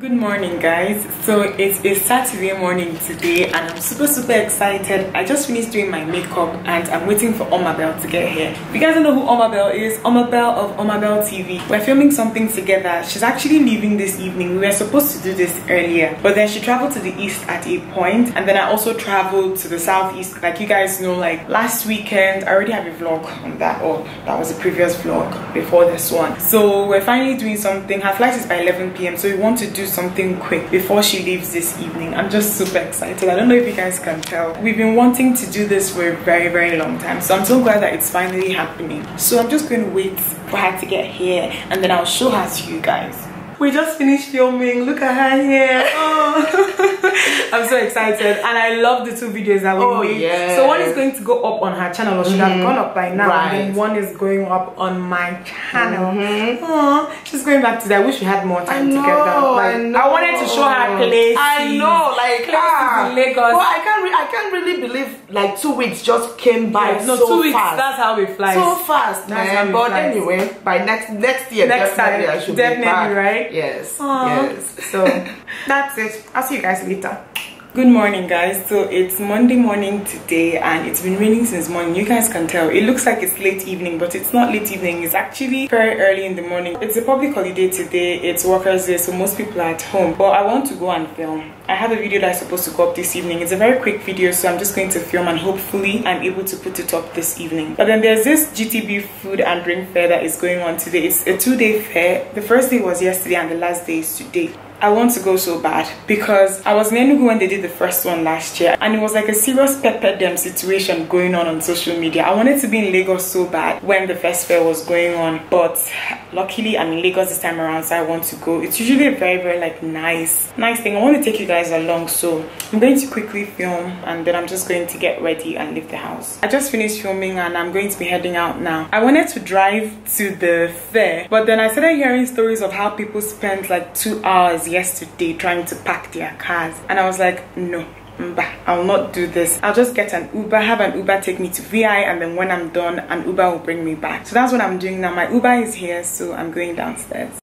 Good morning, guys. So it's a Saturday morning today and I'm super excited. I just finished doing my makeup and I'm waiting for Omabel to get here. If you guys don't know who Omabel is, Omabel of Omabel TV. We're filming something together. She's actually leaving this evening. We were supposed to do this earlier, but then she traveled to the east at a point, and then I also traveled to the southeast. Like you guys know, like last weekend I already have a vlog on that, or that was a previous vlog before this one. So we're finally doing something. Her flight is by 11 p.m. so we want to do something quick before she leaves this evening. I'm just super excited. I don't know if you guys can tell. We've been wanting to do this for a very long time, so I'm so glad that it's finally happening. So I'm just going to wait for her to get here and then I'll show her to you guys. We just finished filming. Look at her here. Oh. I'm so excited, and I love the two videos that we made. Yeah. So one is going to go up on her channel, or should have gone up by now, and then one is going up on my channel. Oh, she's going back to that. I wish we had more time together. Like, I wanted to show her places. I know, like places in Lagos. Well, I can't really believe like 2 weeks just came by. Yes, no, so 2 weeks. Fast. That's how it flies. So fast, man. But anyway, by next year, definitely I should be back. Right? Yes. Aww. Yes. So that's it. I'll see you guys later. Good morning, guys. So it's Monday morning today and it's been raining since morning. You guys can tell. It looks like it's late evening, but it's not late evening. It's actually very early in the morning. It's a public holiday today. It's Workers' Day, so most people are at home. But I want to go and film. I have a video that's supposed to go up this evening. It's a very quick video, so I'm just going to film and hopefully I'm able to put it up this evening. But then there's this GTB food and drink fair that is going on today. It's a 2-day fair. The first day was yesterday and the last day is today. I want to go so bad because I was in Enugu when they did the first one last year and it was like a serious pepper dem situation going on social media. I wanted to be in Lagos so bad when the first fair was going on, but luckily I'm in Lagos this time around, so I want to go. It's usually a very like nice thing. I want to take you guys along, so I'm going to quickly film and then I'm just going to get ready and leave the house. I just finished filming and I'm going to be heading out now. I wanted to drive to the fair, but then I started hearing stories of how people spent like 2 hours yesterday trying to pack their cars, and I was like, no, I'll not do this. I'll just get an Uber, have an Uber take me to VI, and then when I'm done, an Uber will bring me back. So that's what I'm doing now. My Uber is here, so I'm going downstairs.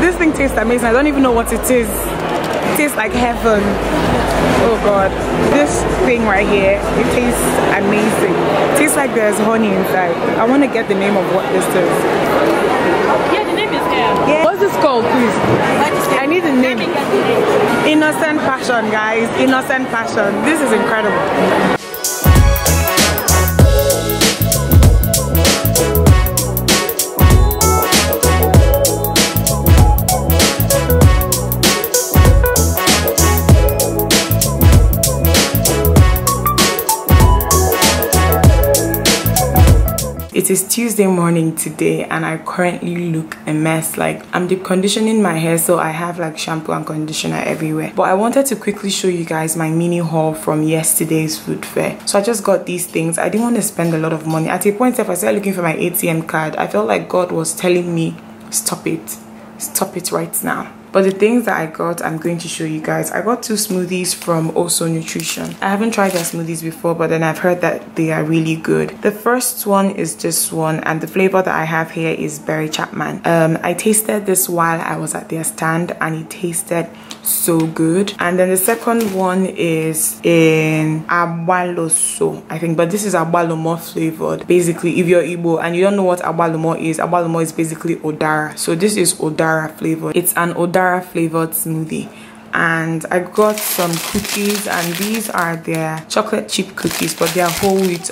This thing tastes amazing. I don't even know what it is. It tastes like heaven. Oh god, this thing right here, it tastes amazing. It tastes like there's honey inside. I want to get the name of what this is. Yeah, the name is here. Yeah. What's this called, please? I need the name. Innocent Passion, guys. Innocent Passion. This is incredible. It is Tuesday morning today and I currently look a mess. Like, I'm deep conditioning my hair, so I have like shampoo and conditioner everywhere. But I wanted to quickly show you guys my mini haul from yesterday's food fair. So I just got these things. I didn't want to spend a lot of money. At a point, if I started looking for my ATM card, I felt like God was telling me, stop it right now. But the things that I got, I'm going to show you guys. I got 2 smoothies from Also Nutrition. I haven't tried their smoothies before, but then I've heard that they are really good. The first one is this one, and the flavor that I have here is Berry Chapman. I tasted this while I was at their stand, and it tasted so good. And then the second one is in agbaloso, I think, but this is agbalomo flavored. Basically, if you're Igbo and you don't know what agbalomo is basically odara. So this is odara flavored. It's an odara flavored smoothie. And I got some cookies, and these are their chocolate chip cookies, but they are whole wheat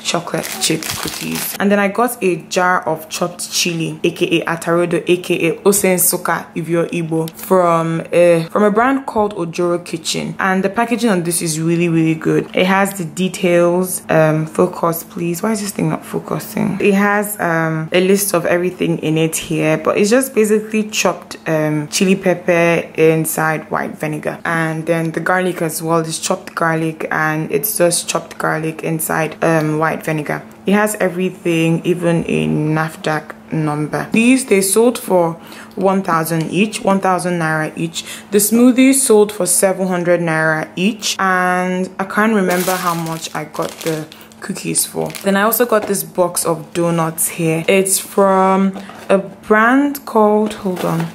chocolate chip cookies. And then I got a jar of chopped chili, aka atarodo, aka osensoka if you're Igbo, from a brand called Ojoro Kitchen. And the packaging on this is really good. It has the details. Focus please. Why is this thing not focusing? It has a list of everything in it here, but it's just basically chopped chili pepper inside white vinegar, and then the garlic as well is chopped garlic, and it's just chopped garlic inside white vinegar. It has everything, even a NAFDAC number. These they sold for 1,000 each, 1,000 naira each. The smoothies sold for 700 naira each, and I can't remember how much I got the cookies for. Then I also got this box of donuts here. It's from a brand called, hold on,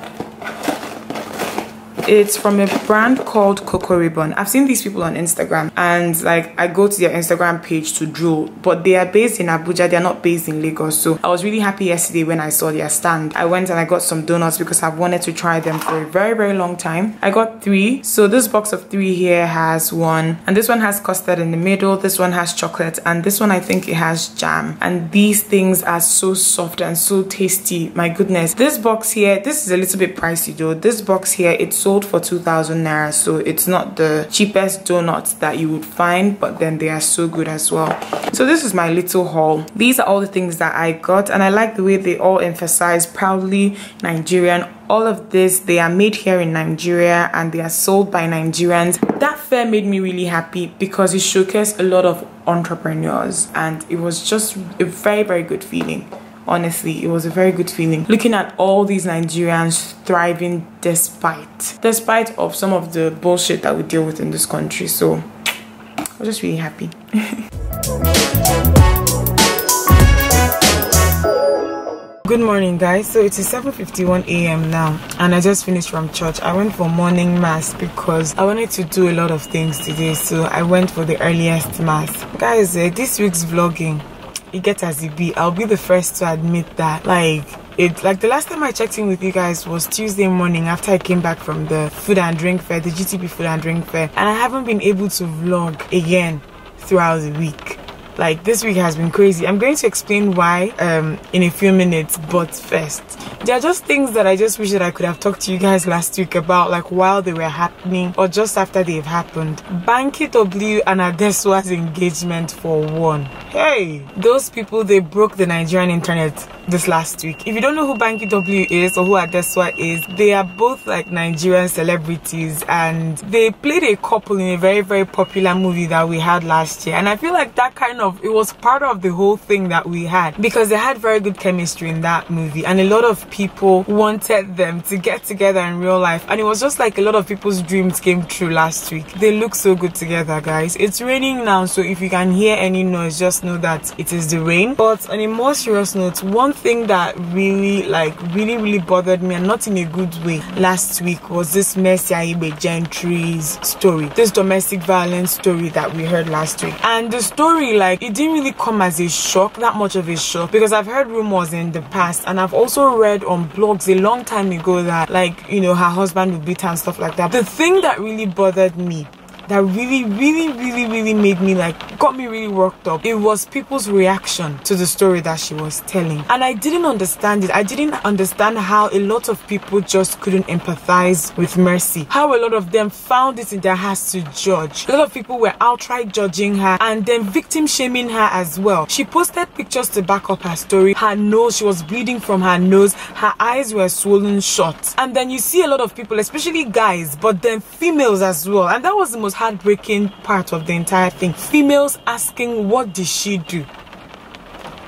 it's from a brand called Coco Ribbon. I've seen these people on Instagram, and like I go to their Instagram page to drool, but they are based in Abuja, they're not based in Lagos. So I was really happy yesterday when I saw their stand. I went and I got some donuts because I've wanted to try them for a very long time. I got 3. So this box of 3 here has 1, and this one has custard in the middle, this one has chocolate, and this one I think it has jam. And these things are so soft and so tasty. My goodness. This box here, this is a little bit pricey though. This box here, it's sold for 2,000 naira, so it's not the cheapest donuts that you would find, but then they are so good as well. So this is my little haul. These are all the things that I got, and I like the way they all emphasize proudly Nigerian. All of this, they are made here in Nigeria and they are sold by Nigerians. That fair made me really happy because it showcased a lot of entrepreneurs, and it was just a very good feeling. Honestly, it was a very good feeling looking at all these Nigerians thriving despite of some of the bullshit that we deal with in this country. So I was just really happy. Good morning guys. So it is 7:51 a.m. now, and I just finished from church. I went for morning mass because I wanted to do a lot of things today, so I went for the earliest mass. Guys, this week's vlogging, it gets as it be. I'll be the first to admit that like the last time I checked in with you guys was Tuesday morning after I came back from the food and drink fair, the GTB food and drink fair, and I haven't been able to vlog again throughout the week. Like, this week has been crazy. I'm going to explain why in a few minutes, but first, there are just things that I just wish that I could have talked to you guys last week about, like while they were happening or just after they've happened. Banky W and Adeswa's engagement for one. Hey, those people, they broke the Nigerian internet this last week. If you don't know who Banky W is or who Adeswa is, they are both like Nigerian celebrities, and they played a couple in a very popular movie that we had last year. And I feel like that kind of, it was part of the whole thing that we had, because they had very good chemistry in that movie, and a lot of people wanted them to get together in real life, and it was just like a lot of people's dreams came true last week. They look so good together, guys. It's raining now, so if you can hear any noise, just know that it is the rain. But on a more serious note, one thing that really bothered me, and not in a good way, last week was this Mercy Aibe Gentry's story, this domestic violence story that we heard last week. And the story, like, it didn't really come as a shock, that much of a shock, because I've heard rumors in the past, and I've also read on blogs a long time ago that, like, you know, her husband would beat her and stuff like that. The thing that really bothered me, that really made me, like, got me really worked up, it was people's reaction to the story that she was telling. And I didn't understand it. I didn't understand how a lot of people just couldn't empathize with Mercy, how a lot of them found it in their hearts to judge. A lot of people were outright judging her and then victim shaming her as well. She posted pictures to back up her story. Her nose, she was bleeding from her nose, her eyes were swollen shut. And then you see a lot of people, especially guys, but then females as well, and that was the most heartbreaking part of the entire thing. Females asking, what did she do?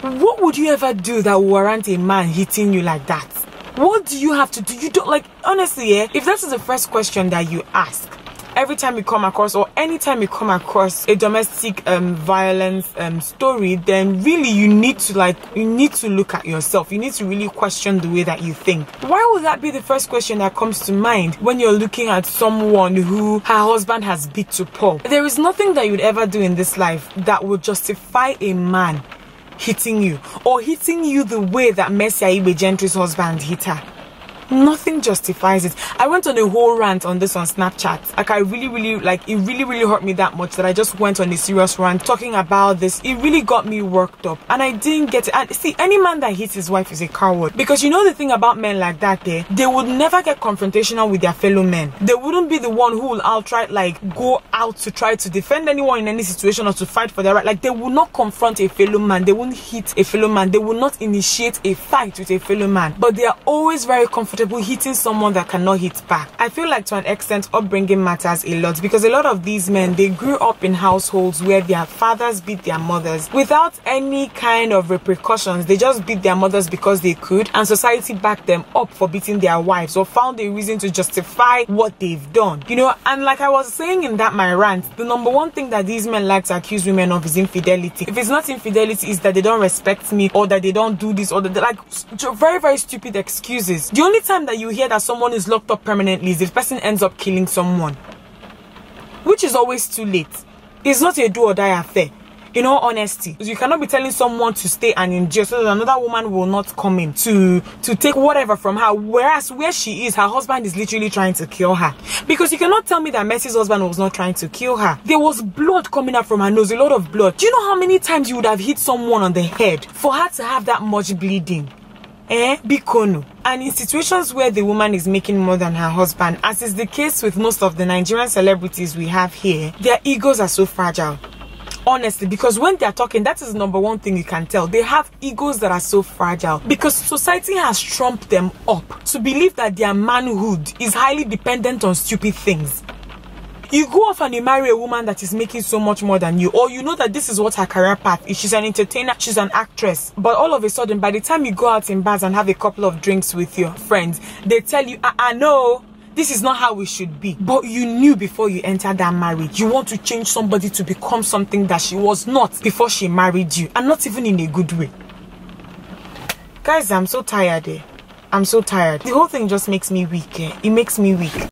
What would you ever do that would warrant a man hitting you like that? What do you have to do? You don't, like, honestly, if that is the first question that you ask, every time you come across, or anytime you come across a domestic violence story, then really you need to look at yourself. You need to really question the way that you think. Why would that be the first question that comes to mind when you're looking at someone who her husband has beat to pulp? There is nothing that you'd ever do in this life that would justify a man hitting you, or hitting you the way that Mercy Aigbe Gentry's husband hit her. Nothing justifies it. I went on a whole rant on this on Snapchat. Like, it really hurt me that much that I just went on a serious rant talking about this. It really got me worked up, and I didn't get it. And see, any man that hits his wife is a coward, because you know the thing about men like that, they would never get confrontational with their fellow men. They wouldn't be the one who will outright go out to try to defend anyone in any situation or to fight for their right. Like, they will not confront a fellow man. They won't hit a fellow man. They will not initiate a fight with a fellow man. But they are always very comfortable hitting someone that cannot hit back. I feel like to an extent upbringing matters a lot, because a lot of these men, they grew up in households where their fathers beat their mothers without any kind of repercussions. They just beat their mothers because they could, and society backed them up for beating their wives, or found a reason to justify what they've done, you know. And like I was saying in that my rant, the number one thing that these men like to accuse women of is infidelity. If it's not infidelity, it's that they don't respect me, or that they don't do this, or that they, like, very, very stupid excuses. The only time that you hear that someone is locked up permanently is if the person ends up killing someone, which is always too late. It's not a do or die affair, in all honesty. You cannot be telling someone to stay and in jail so that another woman will not come in to take whatever from her, whereas where she is, her husband is literally trying to kill her. Because you cannot tell me that Mercy's husband was not trying to kill her. There was blood coming out from her nose, a lot of blood. Do you know how many times you would have hit someone on the head for her to have that much bleeding? Bikono. And in situations where the woman is making more than her husband, as is the case with most of the Nigerian celebrities we have here, their egos are so fragile. Honestly, because when they're talking, that is the number one thing you can tell. They have egos that are so fragile, because society has trumped them up to believe that their manhood is highly dependent on stupid things. You go off and you marry a woman that is making so much more than you, or you know that this is what her career path is. She's an entertainer, she's an actress. But all of a sudden, by the time you go out in bars and have a couple of drinks with your friends, they tell you, no, this is not how we should be. But you knew before you entered that marriage. You want to change somebody to become something that she was not before she married you, and not even in a good way. Guys, I'm so tired. I'm so tired. The whole thing just makes me weak. It makes me weak.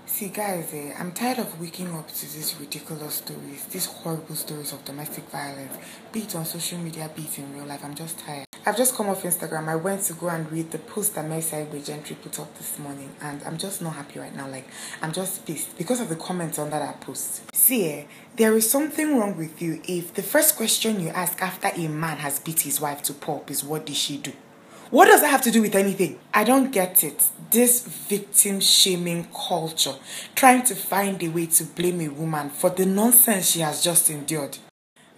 See guys, I'm tired of waking up to these ridiculous stories, these horrible stories of domestic violence, be it on social media, be it in real life. I'm just tired. I've just come off Instagram. I went to go and read the post that Mercy Aigbe Gentry put up this morning, and I'm just not happy right now. Like, I'm just pissed because of the comments on that post. See, there is something wrong with you if the first question you ask after a man has beat his wife to pulp is, what did she do? What does that have to do with anything? I don't get it. This victim shaming culture, trying to find a way to blame a woman for the nonsense she has just endured.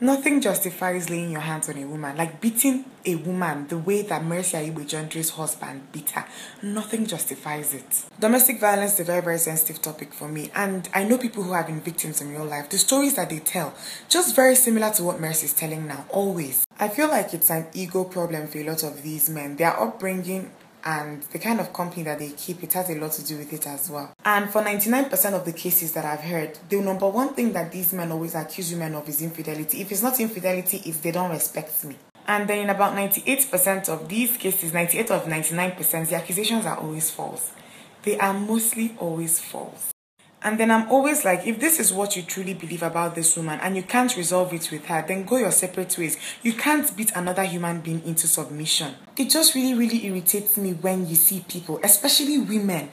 Nothing justifies laying your hands on a woman, like beating a woman the way that Mercy Aigbe Gentry's husband beat her. Nothing justifies it. Domestic violence is a very, very sensitive topic for me, and I know people who have been victims in real life. The stories that they tell, just very similar to what Mercy is telling now, always. I feel like it's an ego problem for a lot of these men. Their upbringing and the kind of company that they keep, it has a lot to do with it as well. And for 99% of the cases that I've heard, the number one thing that these men always accuse women of is infidelity. If it's not infidelity, it's they don't respect me. And then in about 98% of these cases, 98 of 99%, the accusations are always false. They are mostly always false. And then I'm always like, if this is what you truly believe about this woman and you can't resolve it with her, then go your separate ways. You can't beat another human being into submission. It just really, really irritates me when you see people, especially women.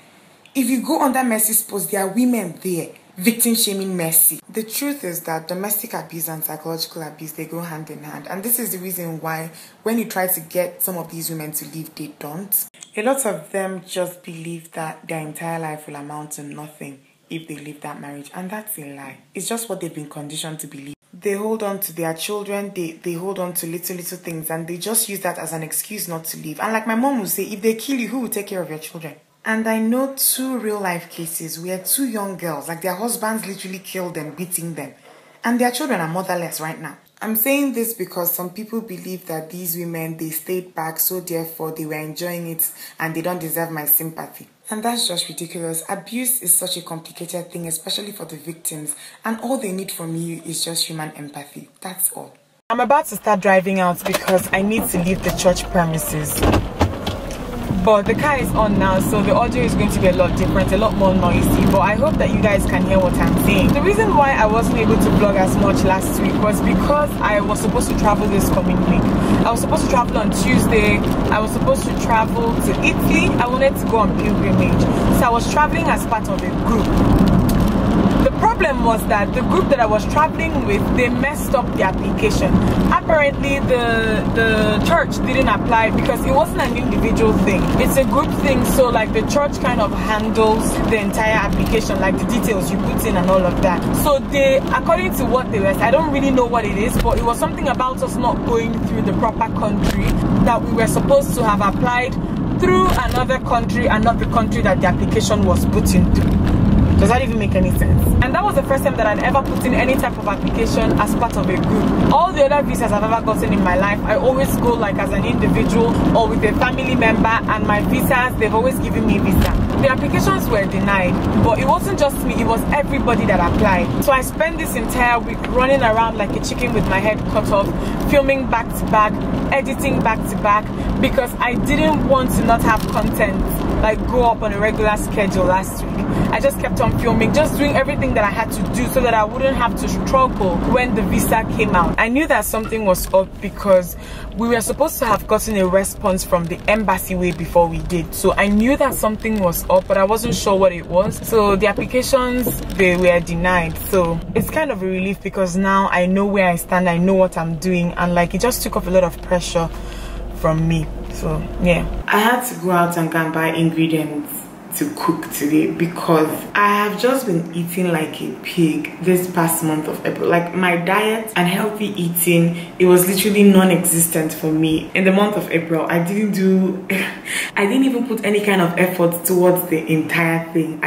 If you go under Mercy's post, there are women there victim shaming Mercy. The truth is that domestic abuse and psychological abuse, they go hand in hand. And this is the reason why when you try to get some of these women to leave, they don't. A lot of them just believe that their entire life will amount to nothing if they leave that marriage, and that's a lie. It's just what they've been conditioned to believe. They hold on to their children, they hold on to little things, and they just use that as an excuse not to leave. And like my mom would say, if they kill you, who will take care of your children? And I know 2 real life cases where 2 young girls, like their husbands literally killed them, beating them, and their children are motherless right now. I'm saying this because some people believe that these women, they stayed back, so therefore they were enjoying it and they don't deserve my sympathy. And that's just ridiculous. Abuse is such a complicated thing, especially for the victims, and all they need from you is just human empathy. That's all. I'm about to start driving out because I need to leave the church premises. But the car is on now, so the audio is going to be a lot different, a lot more noisy. But I hope that you guys can hear what I'm saying. The reason why I wasn't able to vlog as much last week was because I was supposed to travel this coming week. I was supposed to travel on Tuesday. I was supposed to travel to Italy. I wanted to go on pilgrimage. So I was traveling as part of a group. The problem was that the group that I was traveling with, they messed up the application. Apparently the church didn't apply because it wasn't an individual thing. It's a group thing, so like the church kind of handles the entire application, like the details you put in and all of that. So they, according to what they were, I don't really know what it is, but it was something about us not going through the proper country, that we were supposed to have applied through another country and not the country that the application was put into. Does that even make any sense? And that was the first time that I'd ever put in any type of application as part of a group. All the other visas I've ever gotten in my life, I always go like as an individual or with a family member, and my visas, they've always given me visa. The applications were denied, but it wasn't just me, it was everybody that applied. So I spent this entire week running around like a chicken with my head cut off, filming back to back, editing back to back, because I didn't want to not have content like go up on a regular schedule last week. I just kept on filming, just doing everything that I had to do so that I wouldn't have to struggle when the visa came out. I knew that something was up because we were supposed to have gotten a response from the embassy way before we did. So I knew that something was up, but I wasn't sure what it was. So the applications, they were denied. So it's kind of a relief because now I know where I stand, I know what I'm doing, and like it just took off a lot of pressure from me. So yeah, I had to go out and go and buy ingredients to cook today because I have just been eating like a pig this past month of April. Like my diet and healthy eating, it was literally non-existent for me in the month of April. I didn't even put any kind of effort towards the entire thing.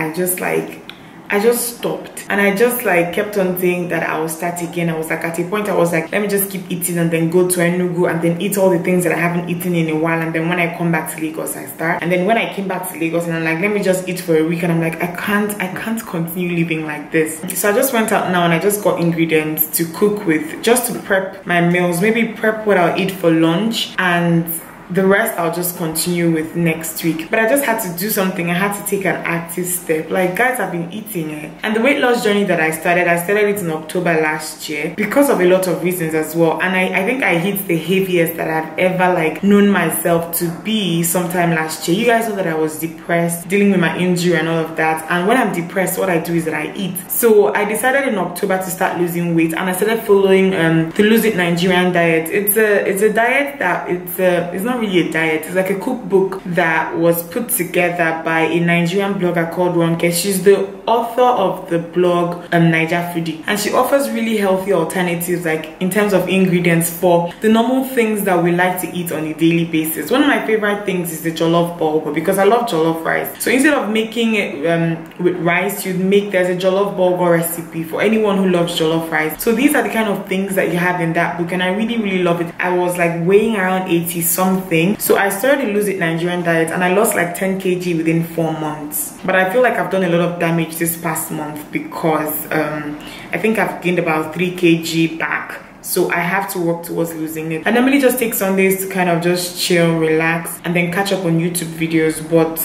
I just stopped, and I just like kept on saying that I will start again. I was like, at a point I was like, let me just keep eating and then go to Enugu and then eat all the things that I haven't eaten in a while, and then when I come back to Lagos I start. And then when I came back to Lagos and I'm like, let me just eat for a week, and I'm like, I can't continue living like this. So I just went out now and I just got ingredients to cook with, just to prep my meals, maybe prep what I'll eat for lunch, and the rest I'll just continue with next week. But I just had to do something. I had to take an active step. Like, guys, I've been eating it. And the weight loss journey that I started it in October last year because of a lot of reasons as well. And I think I hit the heaviest that I've ever like known myself to be sometime last year. You guys know that I was depressed, dealing with my injury and all of that. And when I'm depressed, what I do is that I eat. So I decided in October to start losing weight, and I started following the Lose It Nigerian diet. It's a diet that it's not really a diet, it's like a cookbook that was put together by a Nigerian blogger called Ronke. She's the author of the blog Niger Foodie, and she offers really healthy alternatives like in terms of ingredients for the normal things that we like to eat on a daily basis. One of my favorite things is the jollof bulgur because I love jollof rice. So instead of making it with rice, there's a jollof bulgur recipe for anyone who loves jollof rice. So these are the kind of things that you have in that book, and I really love it. I was like weighing around 80 something, so I started to Lose It Nigerian diet and I lost like 10 kg within 4 months. But I feel like I've done a lot of damage this past month because I think I've gained about 3 kg back. So I have to work towards losing it. I normally just take Sundays to kind of just chill, relax, and then catch up on YouTube videos. But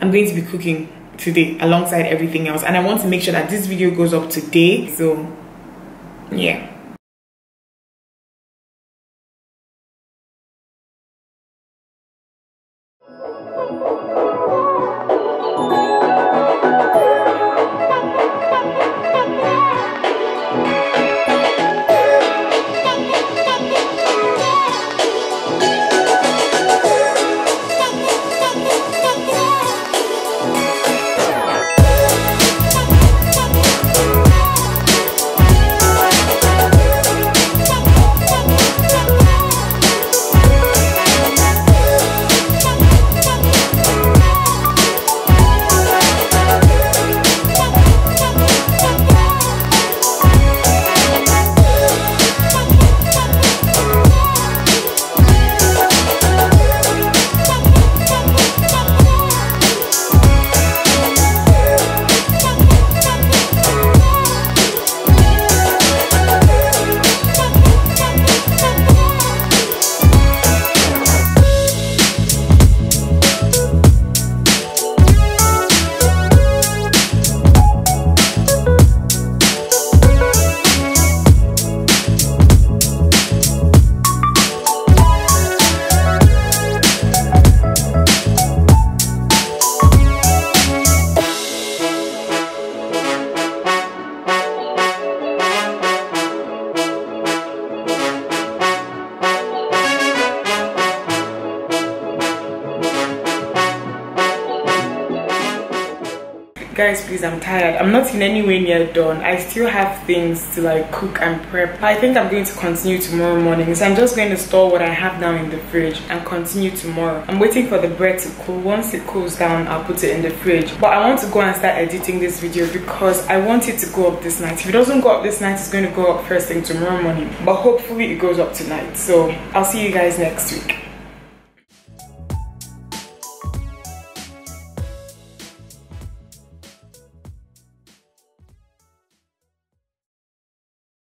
I'm going to be cooking today alongside everything else, and I want to make sure that this video goes up today. So yeah. Guys, please, I'm tired. I'm not in any way near done. I still have things to like cook and prep. I think I'm going to continue tomorrow morning. So I'm just going to store what I have now in the fridge and continue tomorrow. I'm waiting for the bread to cool. Once it cools down, I'll put it in the fridge. But I want to go and start editing this video because I want it to go up this night. If it doesn't go up this night, it's going to go up first thing tomorrow morning. But hopefully it goes up tonight. So I'll see you guys next week.